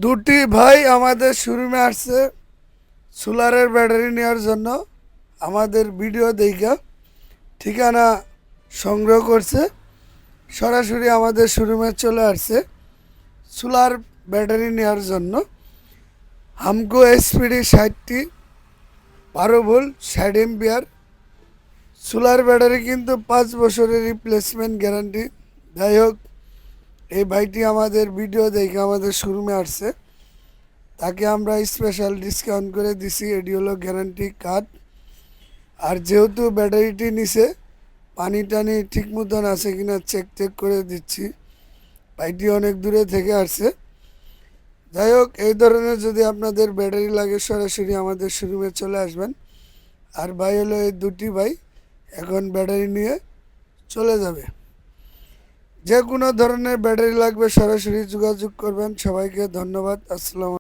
দুটি ভাই আমাদের শোরুমে আসছে সোলারের ব্যাটারি নেওয়ার জন্য। আমাদের ভিডিও দেখা ঠিকানা সংগ্রহ করছে, সরাসরি আমাদের শোরুমে চলে আসছে সোলার ব্যাটারি নেওয়ার জন্য। হামকো এসপিডি 60টি 12 ভোল্ট 60 এম্পিয়ার সোলার ব্যাটারি, কিন্তু 5 বছরের রিপ্লেসমেন্ট গ্যারান্টি। যাই হোক, এই ভাইটি আমাদের ভিডিও দেখে আমাদের শোরুমে আসছে, তাকে আমরা স্পেশাল ডিসকাউন্ট করে দিছি। এটি হলো গ্যারান্টি কার্ড। আর যেহেতু ব্যাটারিটি নিচে পানি টানি ঠিক মতন আছে কিনা চেক করে দিচ্ছি। ভাইটি অনেক দূরে থেকে আসছে। যাই হোক, এই ধরনের যদি আপনাদের ব্যাটারি লাগে সরাসরি আমাদের শোরুমে চলে আসবেন। আর ভাই হলো এই দুটি ভাই এখন ব্যাটারি নিয়ে চলে যাবে। যে কোনো ধরনের ব্যাটারি লাগবে সরাসরি যোগাযোগ করবেন। সবাইকে ধন্যবাদ। আসসালামু